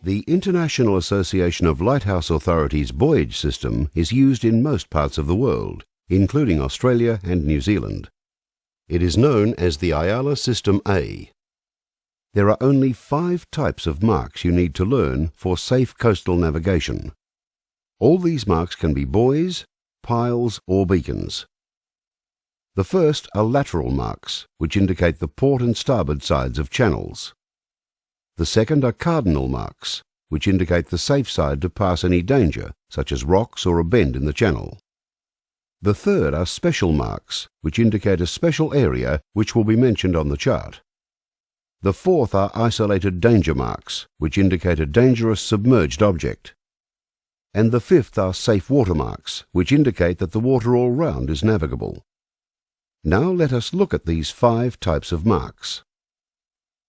The International Association of Lighthouse Authorities bouyage system is used in most parts of the world, including Australia and New Zealand. It is known as the iala System A. There are only 5 types of marks you need to learn for safe coastal navigation. All these marks can be buoys, piles or beacons. The first are lateral marks, which indicate the port and starboard sides of channels. The second are cardinal marks, which indicate the safe side to pass any danger, such as rocks or a bend in the channel. The third are special marks, which indicate a special area which will be mentioned on the chart. The fourth are isolated danger marks, which indicate a dangerous submerged object. And the fifth are safe water marks, which indicate that the water all round is navigable. Now let us look at these 5 types of marks.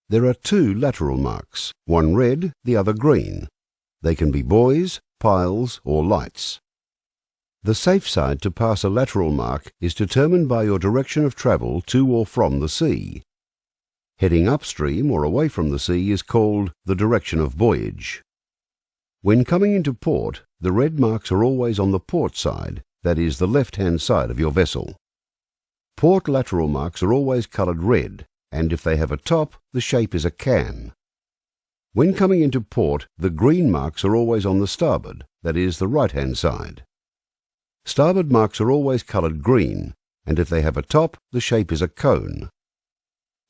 There are 2 lateral marks, one red, the other green. They can be buoys, piles or lights. The safe side to pass a lateral mark is determined by your direction of travel to or from the sea. Heading upstream or away from the sea is called the direction of bouyage. When coming into port, the red marks are always on the port side, that is, the left-hand side of your vessel. Port lateral marks are always coloured red, and if they have a top, the shape is a can. When coming into port, the green marks are always on the starboard, that is, the right-hand side. Starboard marks are always coloured green, and if they have a top, the shape is a cone.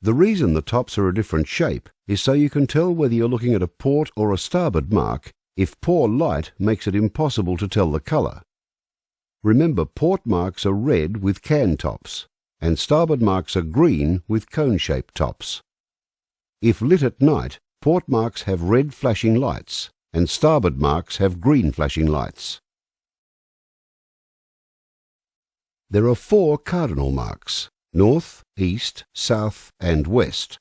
The reason the tops are a different shape is so you can tell whether you're looking at a port or a starboard mark if poor light makes it impossible to tell the colour. Remember, port marks are red with can tops, and starboard marks are green with cone-shaped tops. If lit at night, port marks have red flashing lights, and starboard marks have green flashing lights. There are 4 cardinal marks: north, east, south and west.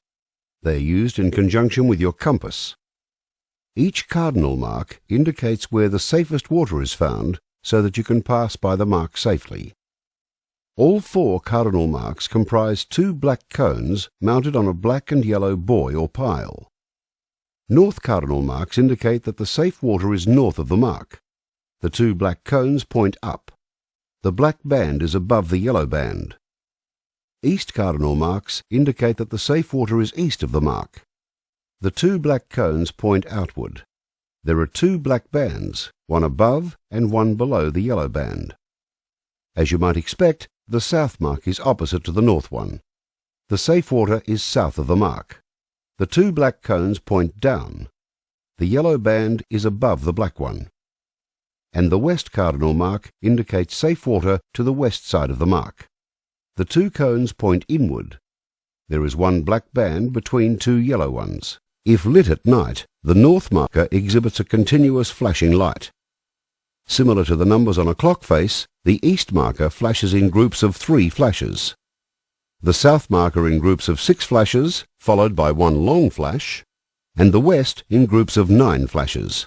They are used in conjunction with your compass. Each cardinal mark indicates where the safest water is found so that you can pass by the mark safely. All 4 cardinal marks comprise 2 black cones mounted on a black and yellow buoy or pile. North cardinal marks indicate that the safe water is north of the mark. The 2 black cones point up. The black band is above the yellow band. East cardinal marks indicate that the safe water is east of the mark. The 2 black cones point outward. There are 2 black bands, one above and one below the yellow band. As you might expect, the south mark is opposite to the north one. The safe water is south of the mark. The 2 black cones point down. The yellow band is above the black one. And the west cardinal mark indicates safe water to the west side of the mark. The 2 cones point inward. There is one black band between 2 yellow ones. If lit at night, the north marker exhibits a continuous flashing light. Similar to the numbers on a clock face, the east marker flashes in groups of 3 flashes. The south marker in groups of 6 flashes, followed by one long flash, and the west in groups of 9 flashes.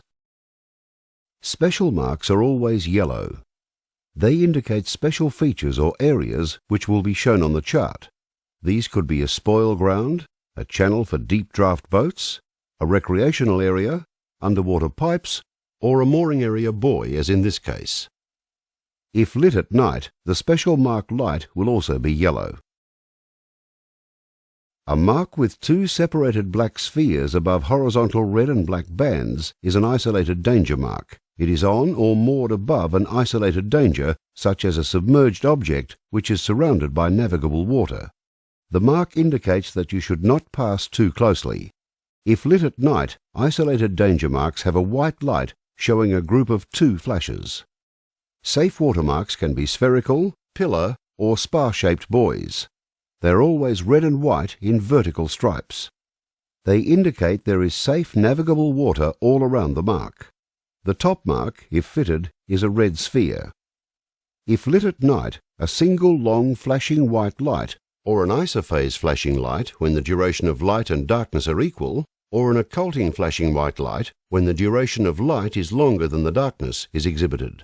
Special marks are always yellow. They indicate special features or areas which will be shown on the chart. These could be a spoil ground, a channel for deep draft boats, a recreational area, underwater pipes, or a mooring area buoy, as in this case. If lit at night, the special mark light will also be yellow. A mark with 2 separated black spheres above horizontal red and black bands is an isolated danger mark. It is on or moored above an isolated danger, such as a submerged object which is surrounded by navigable water. The mark indicates that you should not pass too closely. If lit at night, isolated danger marks have a white light showing a group of 2 flashes. Safe water marks can be spherical, pillar or spar-shaped buoys. They are always red and white in vertical stripes. They indicate there is safe navigable water all around the mark. The top mark, if fitted, is a red sphere. If lit at night, a single long flashing white light, or an isophase flashing light when the duration of light and darkness are equal, or an occulting flashing white light when the duration of light is longer than the darkness, is exhibited.